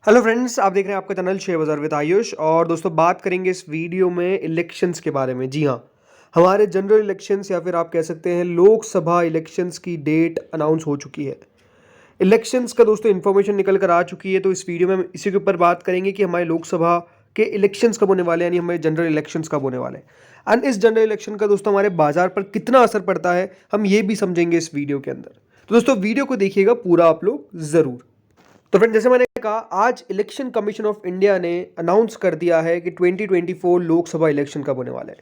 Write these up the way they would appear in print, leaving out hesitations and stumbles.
Hello friends, आप देख रहे हैं आपका चैनल शेयर बाजार विद आयुष। और दोस्तों, बात करेंगे इस वीडियो में इलेक्शंस के बारे में। जी हाँ, हमारे जनरल इलेक्शंस या फिर आप कह सकते हैं लोकसभा इलेक्शंस की डेट अनाउंस हो चुकी है। इलेक्शंस का दोस्तों इन्फॉर्मेशन निकल कर आ चुकी है, तो इस वीडियो में हम इसी के ऊपर बात करेंगे कि हमारे लोकसभा के इलेक्शंस कब होने वाले हैं, यानी हमारे जनरल इलेक्शंस कब होने वाले हैं। एंड इस जनरल इलेक्शन का दोस्तों हमारे बाजार पर कितना असर पड़ता है, हम ये भी समझेंगे इस वीडियो के अंदर। तो दोस्तों, वीडियो को देखिएगा पूरा आप लोग ज़रूर। तो फ्रेंड, जैसे मैंने कहा, आज इलेक्शन कमीशन ऑफ इंडिया ने अनाउंस कर दिया है कि 2024 लोकसभा इलेक्शन कब होने वाला है।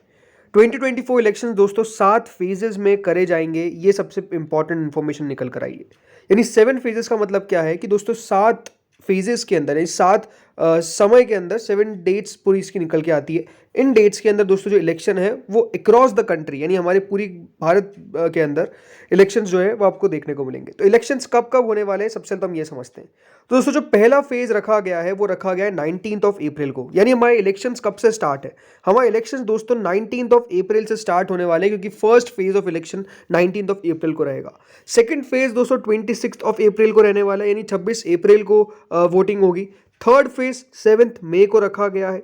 2024 इलेक्शन दोस्तों 7 फेजेस में करे जाएंगे, ये सबसे इंपॉर्टेंट इंफॉर्मेशन निकल कर आई है। यानी 7 फेजेस का मतलब क्या है कि दोस्तों 7 फेजेस के अंदर, यानी 7 समय के अंदर 7 डेट्स पूरी इसकी निकल के आती है। इन डेट्स के अंदर दोस्तों जो इलेक्शन है वो अक्रॉस द कंट्री, यानी हमारे पूरी भारत के अंदर इलेक्शंस जो है वो आपको देखने को मिलेंगे। तो इलेक्शंस कब कब होने वाले हैं, सबसे पहले तो हम ये समझते हैं। तो दोस्तों, जो पहला फेज रखा गया है वो रखा गया है 19th ऑफ अप्रैल को। यानी हमारे इलेक्शंस कब से स्टार्ट है? हमारे इलेक्शंस दोस्तों 19th ऑफ अप्रैल से स्टार्ट होने वाले हैं, क्योंकि first phase of election 19th of April को रहेगा। सेकंड फेज दोस्तों 26th ऑफ अप्रैल को रहने वाला है, यानी 26 अप्रैल को वोटिंग होगी। थर्ड फेज 7th मई को रखा गया है।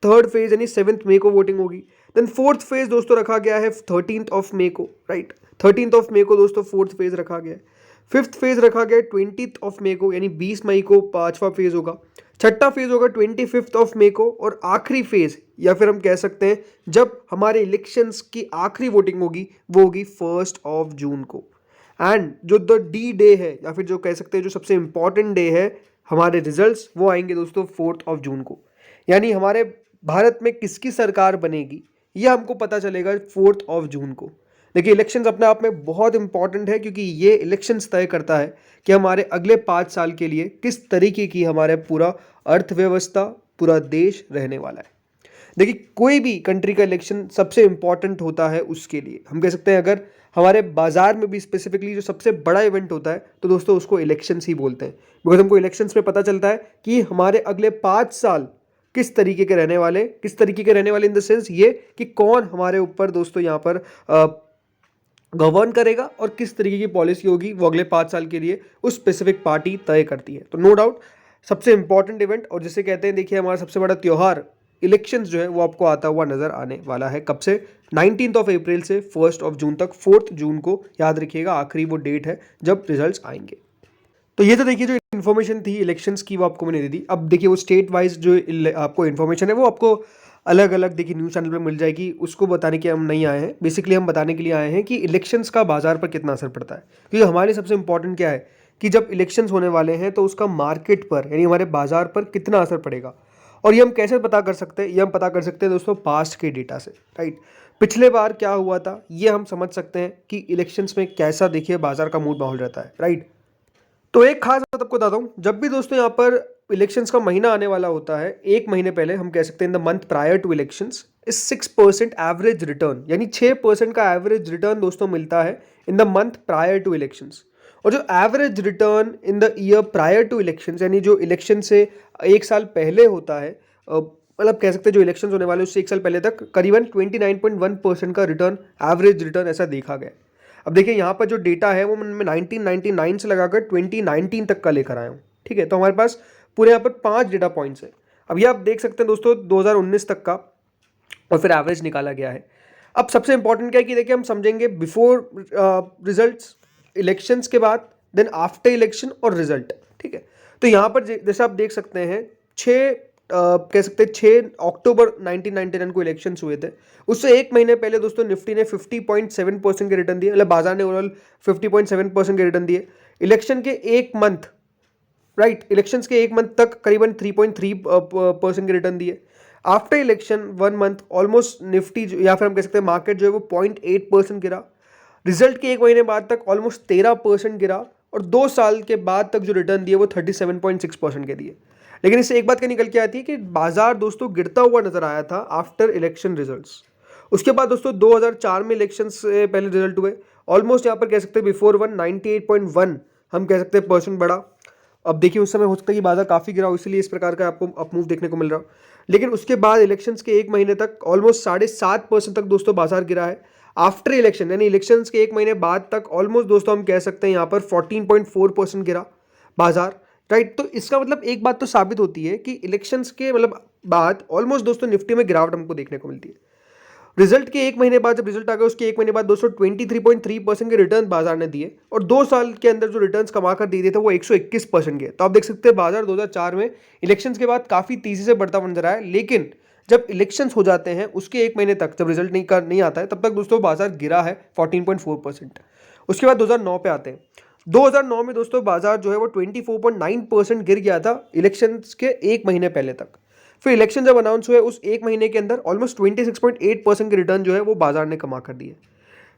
थर्ड फेज यानी 7th मई को वोटिंग होगी। देन फोर्थ फेज दोस्तों रखा गया है 13th ऑफ मई को, राइट। 13th ऑफ मई को दोस्तों फोर्थ फेज रखा गया है। फिफ्थ फेज रखा गया है 20th ऑफ मई को, यानी 20 मई को पांचवा फेज होगा। छठा फेज होगा 25th ऑफ मई को। और आखिरी फेज, या फिर हम कह सकते हैं जब हमारे इलेक्शंस की आखिरी वोटिंग होगी, वो होगी 1 ऑफ जून को। एंड जो द डी डे है, या फिर जो कह सकते हैं जो सबसे इंपॉर्टेंट डे है हमारे रिजल्ट्स, वो आएंगे दोस्तों 4 ऑफ जून को। यानी हमारे भारत में किसकी सरकार बनेगी ये हमको पता चलेगा 4 ऑफ जून को। देखिए, इलेक्शंस अपने आप में बहुत इंपॉर्टेंट है, क्योंकि ये इलेक्शंस तय करता है कि हमारे अगले 5 साल के लिए किस तरीके की हमारे पूरा अर्थव्यवस्था, पूरा देश रहने वाला है। देखिए, कोई भी कंट्री का इलेक्शन सबसे इंपॉर्टेंट होता है उसके लिए। हम कह सकते हैं अगर हमारे बाजार में भी स्पेसिफिकली जो सबसे बड़ा इवेंट होता है, तो दोस्तों उसको इलेक्शंस ही बोलते हैं। बिकॉज हमको इलेक्शंस में पता चलता है कि हमारे अगले 5 साल किस तरीके के रहने वाले, किस तरीके के रहने वाले इन द सेंस ये कि कौन हमारे ऊपर दोस्तों यहाँ पर गवर्न करेगा और किस तरीके की पॉलिसी होगी, वो अगले 5 साल के लिए उस स्पेसिफिक पार्टी तय करती है। तो नो डाउट सबसे इंपॉर्टेंट इवेंट, और जिसे कहते हैं, देखिए, हमारा सबसे बड़ा त्यौहार इलेक्शंस जो है वो आपको आता हुआ नजर आने वाला है। कब से? 19th ऑफ अप्रैल से 1 ऑफ जून तक। 4 जून को याद रखिएगा, आखिरी वो डेट है जब रिजल्ट्स आएंगे। तो ये तो देखिए जो इन्फॉर्मेशन थी इलेक्शंस की, वो आपको मैंने दे दी। अब देखिए वो स्टेट वाइज जो आपको इन्फॉर्मेशन है वो आपको अलग अलग देखिए न्यूज़ चैनल पे मिल जाएगी। उसको बताने के हम नहीं आए हैं, बेसिकली हम बताने के लिए आए हैं कि इलेक्शंस का बाजार पर कितना असर पड़ता है। क्योंकि हमारे लिए सबसे इंपॉर्टेंट क्या है कि जब इलेक्शंस होने वाले हैं तो उसका मार्केट पर, यानी हमारे बाजार पर कितना असर पड़ेगा। और ये हम कैसे पता कर सकते हैं? ये हम पता कर सकते हैं दोस्तों पास्ट के डेटा से, राइट। पिछले बार क्या हुआ था ये हम समझ सकते हैं कि इलेक्शंस में कैसा देखिए बाजार का मूड माहौल रहता है, राइट। तो एक खास बात आपको बताता हूँ, जब भी दोस्तों यहाँ पर इलेक्शंस का महीना आने वाला होता है, एक महीने पहले, हम कह सकते हैं in the month prior to elections, इस 6% एवरेज रिटर्न, यानी 6% का एवरेज रिटर्न दोस्तों मिलता है in the month prior to elections. और जो average return in the year prior to elections, यानी जो इलेक्शन से एक साल पहले होता है, मतलब कह सकते हैं जो इलेक्शंस होने वाले उससे एक साल पहले तक, करीबन 29.1% का रिटर्न, एवरेज रिटर्न ऐसा देखा गया। अब देखिए यहाँ पर जो डेटा है वो मैं 1999 से लगाकर 2019 तक का लेकर आया हूँ, ठीक है। तो हमारे पास पूरे यहाँ पर 5 डेटा पॉइंट्स है। अब ये आप देख सकते हैं दोस्तों 2019 तक का, और फिर एवरेज निकाला गया है। अब सबसे इंपॉर्टेंट क्या है कि देखिए हम समझेंगे बिफोर रिजल्ट्स, इलेक्शंस के बाद, देन आफ्टर इलेक्शन और रिजल्ट, ठीक है। तो यहाँ पर जैसे आप देख सकते हैं 6 कह सकते हैं 6 अक्टूबर 1999 को इलेक्शंस हुए थे। उससे एक महीने पहले दोस्तों निफ्टी ने 50.7% के रिटर्न दिए, मतलब बाजार ने ओवरऑल 50.7% के रिटर्न दिए। इलेक्शन के एक मंथ, राइट, इलेक्शंस के एक मंथ तक करीबन 3.3% के रिटर्न दिए। After election 1 month almost Nifty या फिर हम कह सकते हैं मार्केट जो है वो 0.8% गिरा। रिजल्ट के एक महीने बाद तक ऑलमोस्ट 13% गिरा। और 2 साल के बाद तक जो रिटर्न दिए वो 37.6% के दिए। लेकिन इससे एक बात क्या निकल के आती है कि बाजार दोस्तों गिरता हुआ नजर आया था आफ्टर इलेक्शन रिजल्ट्स। उसके बाद दोस्तों 2004 में इलेक्शन से पहले रिजल्ट हुए, ऑलमोस्ट यहाँ पर कह सकते हैं बिफोर 98.1 हम कह सकते हैं परसेंट बढ़ा। अब देखिए उस समय हो सकता है कि बाजार काफ़ी गिरा हो, इसलिए इस प्रकार का आपको अपमूव देखने को मिल रहा हो। लेकिन उसके बाद इलेक्शंस के एक महीने तक ऑलमोस्ट 7.5% तक दोस्तों बाजार गिरा है। आफ्टर इलेक्शन यानी इलेक्शंस के एक महीने बाद तक ऑलमोस्ट दोस्तों हम कह सकते हैं यहाँ पर 14.4% गिरा बाजार। राइट। तो इसका मतलब एक बात तो साबित होती है कि इलेक्शंस के मतलब बाद ऑलमोस्ट दोस्तों निफ्टी में गिरावट हमको देखने को मिलती है। रिजल्ट के एक महीने बाद, जब रिजल्ट आ गया उसके एक महीने बाद दोस्तों 23.3% के रिटर्न बाजार ने दिए, और 2 साल के अंदर जो रिटर्न्स कमा कर दे दिए थे वो 121% के। तो आप देख सकते हैं बाजार 2004 में इलेक्शंस के बाद काफी तेजी से बढ़ता नजर आया, लेकिन जब इलेक्शंस हो जाते हैं उसके एक महीने तक जब रिजल्ट नहीं आता है तब तक दोस्तों बाजार गिरा है 14.4%। उसके बाद 2009 पे आते हैं। 2009 में दोस्तों बाजार जो है वो 24.9% गिर गया था इलेक्शंस के एक महीने पहले तक। फिर इलेक्शन जब अनाउंस हुए उस एक महीने के अंदर ऑलमोस्ट 26.8% के रिटर्न जो है वो बाजार ने कमा कर दिए।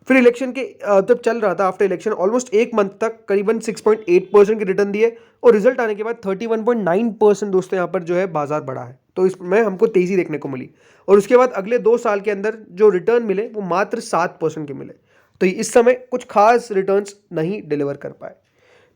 फिर इलेक्शन के जब चल रहा था आफ्टर इलेक्शन ऑलमोस्ट एक मंथ तक करीबन 6.8% के रिटर्न दिए, और रिजल्ट आने के बाद 31.9% दोस्तों यहाँ पर जो है बाजार बढ़ा है। तो इसमें हमको तेजी देखने को मिली, और उसके बाद अगले 2 साल के अंदर जो रिटर्न मिले वो मात्र 7% के मिले। तो इस समय कुछ खास रिटर्न्स नहीं डिलीवर कर पाए।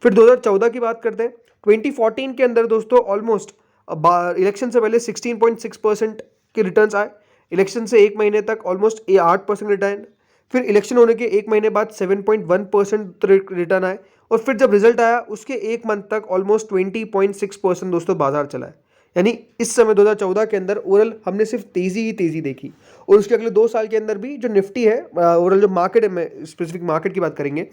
फिर 2014 की बात करते हैं। 2014 के अंदर दोस्तों ऑलमोस्ट इलेक्शन से पहले 16.6% के रिटर्न्स आए। इलेक्शन से एक महीने तक ऑलमोस्ट 8% रिटर्न। फिर इलेक्शन होने के एक महीने बाद 7.1% रिटर्न आए, और फिर जब रिजल्ट आया उसके एक मंथ तक ऑलमोस्ट 20.6% दोस्तों बाजार चला है। यानी इस समय 2014 के अंदर ओवरऑल हमने सिर्फ तेजी ही तेजी देखी, और उसके अगले 2 साल के अंदर भी जो निफ्टी है ओवरऑल जो मार्केट है, में स्पेसिफिक मार्केट की बात करेंगे,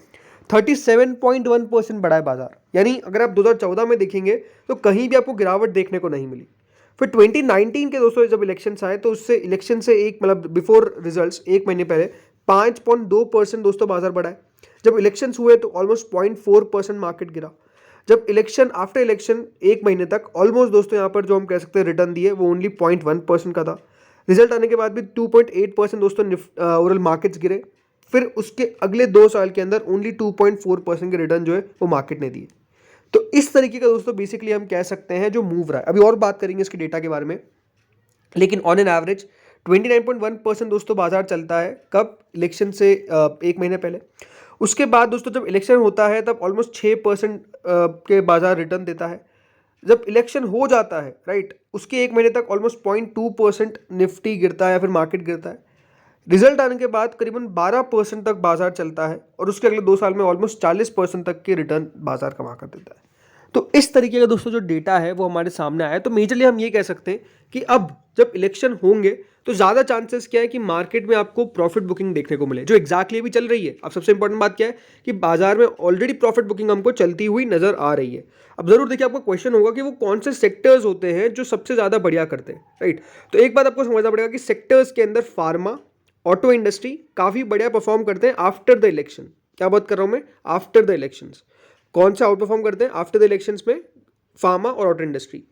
37.1% बढ़ा है बाजार। यानी अगर आप 2014 में देखेंगे तो कहीं भी आपको गिरावट देखने को नहीं मिली। फिर 2019 के दोस्तों जब इलेक्शन आए तो उससे इलेक्शन से एक मतलब बिफोर रिजल्ट्स एक महीने पहले 5.2% दोस्तों बाजार बढ़ा है। जब इलेक्शंस हुए तो ऑलमोस्ट 0.4% मार्केट गिरा। जब इलेक्शन आफ्टर इलेक्शन एक महीने तक ऑलमोस्ट दोस्तों यहाँ पर जो हम कह सकते हैं रिटर्न दिए वो ओनली 0.1% का था। रिजल्ट आने के बाद भी 2.8% दोस्तों ओवरऑल मार्केट्स गिरे। फिर उसके अगले 2 साल के अंदर ओनली 2.4% के रिटर्न जो है वो मार्केट ने दिए। तो इस तरीके का दोस्तों बेसिकली हम कह सकते हैं जो मूव रहा है। अभी और बात करेंगे इसके डेटा के बारे में, लेकिन ऑन एन एवरेज 29.1% दोस्तों बाजार चलता है कब, इलेक्शन से एक महीने पहले। उसके बाद दोस्तों जब इलेक्शन होता है तब ऑलमोस्ट 6% के बाजार रिटर्न देता है। जब इलेक्शन हो जाता है राइट, उसके एक महीने तक ऑलमोस्ट 0.2% निफ्टी गिरता है या फिर मार्केट गिरता है। रिजल्ट आने के बाद करीबन 12% तक बाजार चलता है, और उसके अगले 2 साल में ऑलमोस्ट 40% तक के रिटर्न बाजार कमा कर देता है। तो इस तरीके का दोस्तों जो डेटा है वो हमारे सामने आया है। तो मेजरली हम ये कह सकते हैं कि अब जब इलेक्शन होंगे तो ज़्यादा चांसेस क्या है कि मार्केट में आपको प्रॉफिट बुकिंग देखने को मिले, जो एग्जैक्टली अभी चल रही है। अब सबसे इंपॉर्टेंट बात क्या है कि बाजार में ऑलरेडी प्रॉफिट बुकिंग हमको चलती हुई नजर आ रही है। अब जरूर देखिए, आपका क्वेश्चन होगा कि वो कौन से सेक्टर्स होते हैं जो सबसे ज़्यादा बढ़िया करते हैं, राइट। तो एक बात आपको समझना पड़ेगा कि सेक्टर्स के अंदर फार्मा, ऑटो इंडस्ट्री काफ़ी बढ़िया परफॉर्म करते हैं आफ्टर द इलेक्शन। क्या बात कर रहा हूँ मैं, आफ्टर द इलेक्शंस। कौन सा आउट परफॉर्म करते हैं आफ्टर द इलेक्शंस में, फार्मा और ऑटो इंडस्ट्री।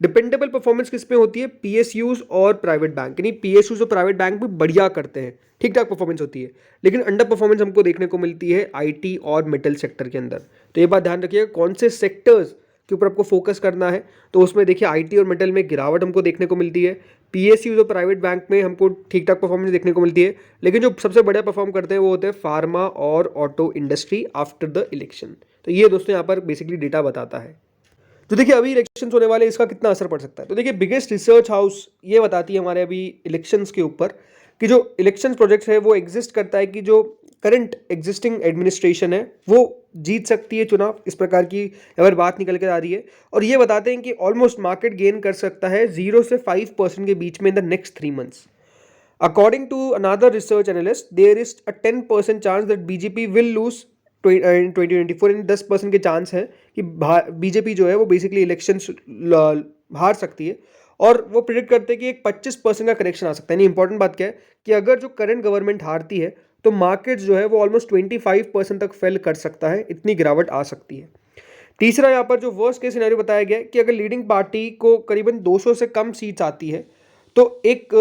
डिपेंडेबल परफॉर्मेंस किस पे होती है, पीएसयूज और प्राइवेट बैंक। यानी पीएसयूज और प्राइवेट बैंक भी बढ़िया करते हैं, ठीक ठाक परफॉर्मेंस होती है। लेकिन अंडर परफॉर्मेंस हमको देखने को मिलती है आईटी और मेटल सेक्टर के अंदर। तो ये बात ध्यान रखिएगा कौन से सेक्टर्स के ऊपर आपको फोकस करना है। तो उसमें देखिए आईटी और मेटल में गिरावट हमको देखने को मिलती है। पीएसयूज और प्राइवेट बैंक में हमको ठीक ठाक परफॉर्मेंस देखने को मिलती है। लेकिन जो सबसे बढ़िया परफॉर्म करते हैं वो होते हैं फार्मा और auto industry after the election. तो ये दोस्तों यहाँ पर बेसिकली डेटा बताता है। तो देखिए अभी इलेक्शंस होने वाले, इसका कितना असर पड़ सकता है। तो देखिए बिगेस्ट रिसर्च हाउस ये बताती है हमारे अभी इलेक्शंस के ऊपर कि जो इलेक्शन प्रोजेक्ट है वो एग्जिस्ट करता है कि जो करंट एग्जिस्टिंग एडमिनिस्ट्रेशन है वो जीत सकती है चुनाव, इस प्रकार की अगर बात निकल कर आ रही है। और ये बताते हैं कि ऑलमोस्ट मार्केट गेन कर सकता है 0 से 5% के बीच में in the next 3 months. According to another research analyst, there is a 10% chance that BJP will lose in 2024। इन 10% के चांस है कि बीजेपी जो है वो बेसिकली इलेक्शन हार सकती है। और वो प्रिडिक्ट करते हैं कि एक 25% का करेक्शन आ सकता है। यानी इंपॉर्टेंट बात क्या है कि अगर जो करंट गवर्नमेंट हारती है तो मार्केट जो है वो ऑलमोस्ट 25% तक फेल कर सकता है, इतनी गिरावट आ सकती है। तीसरा यहाँ पर जो वर्स्ट केस सिनेरियो बताया गया है कि अगर लीडिंग पार्टी को करीबन 200 से कम सीट्स आती है तो एक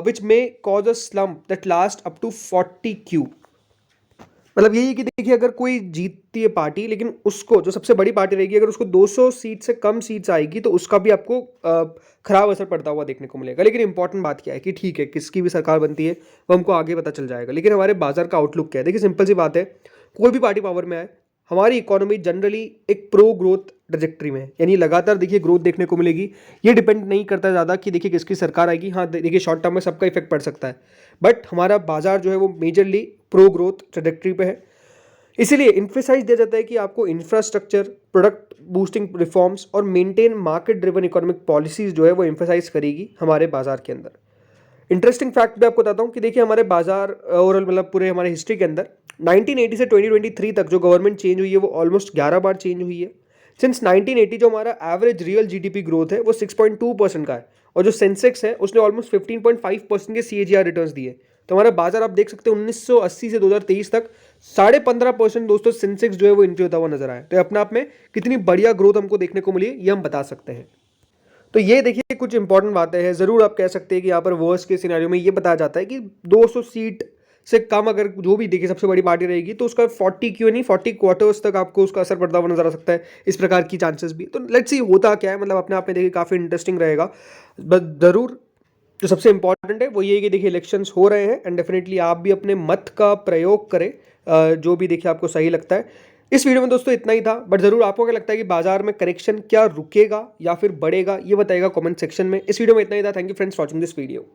विच में cause a slump that last up to 40 Q. मतलब यही है कि देखिए अगर कोई जीतती है पार्टी, लेकिन उसको जो सबसे बड़ी पार्टी रहेगी अगर उसको 200 सीट से कम सीट्स आएगी तो उसका भी आपको खराब असर पड़ता हुआ देखने को मिलेगा। लेकिन इंपॉर्टेंट बात क्या है कि ठीक है किसकी भी सरकार बनती है वो हमको आगे पता चल जाएगा, लेकिन हमारे बाजार का आउटलुक क्या है। देखिए सिंपल सी बात है, कोई भी पार्टी पावर में आए हमारी इकोनॉमी जनरली एक प्रो ग्रोथ ट्रजेक्टरी में है, यानी लगातार देखिए ग्रोथ देखने को मिलेगी। ये डिपेंड नहीं करता ज़्यादा कि देखिए किसकी सरकार आएगी। हाँ देखिए शॉर्ट टर्म में सबका इफेक्ट पड़ सकता है, बट हमारा बाजार जो है वो मेजरली प्रो ग्रोथ ट्रजेक्टरी पे है। इसीलिए इन्फेसाइज दिया जाता है कि आपको इंफ्रास्ट्रक्चर, प्रोडक्ट बूस्टिंग रिफॉर्म्स और maintain market driven economic policies जो है वो इम्फेसाइज करेगी हमारे बाजार के अंदर। इंटरेस्टिंग फैक्ट भी आपको बताता हूँ कि देखिए हमारे बाजार ओवरऑल मतलब पूरे हमारे हिस्ट्री के अंदर 1980 से 2023 तक जो गवर्नमेंट चेंज हुई है वो ऑलमोस्ट 11 बार चेंज हुई है। सिंस 1980 जो हमारा एवरेज रियल जीडीपी ग्रोथ है वो 6.2% का है, और जो सेंसेक्स है उसने ऑलमोस्ट 15.5% के CAGR रिटर्न्स दिए। तो हमारा बाजार आप देख सकते हैं 1980 से 2023 तक 15.5% दोस्तों सेंसेक्स जो है वो इंक्रीज होता हुआ नजर आया। तो अपने आप में कितनी बढ़िया ग्रोथ हमको देखने को मिली ये हम बता सकते हैं। तो ये देखिए कुछ इंपॉर्टेंट बातें हैं। ज़रूर आप कह सकते हैं कि यहाँ पर वर्स्ट के सिनेरियो में ये बताया जाता है कि 200 सीट से कम अगर जो भी देखिए सबसे बड़ी पार्टी रहेगी तो उसका 40 क्यों नहीं 40 क्वार्टर्स तक आपको उसका असर पड़ता हुआ नजर आ सकता है। इस प्रकार की चांसेस भी। तो लेट्स सी होता क्या है, मतलब अपने आप में देखिए काफ़ी इंटरेस्टिंग रहेगा। बट ज़रूर जो सबसे इंपॉर्टेंट है वो ये है कि देखिए इलेक्शंस हो रहे हैं एंड डेफिनेटली आप भी अपने मत का प्रयोग करें, जो भी देखिए आपको सही लगता है। इस वीडियो में दोस्तों इतना ही था, बट जरूर आपको क्या लगता है कि बाजार में करेक्शन क्या रुकेगा या फिर बढ़ेगा ये बताइएगा कमेंट सेक्शन में। इस वीडियो में इतना ही था। Thank you friends watching this video.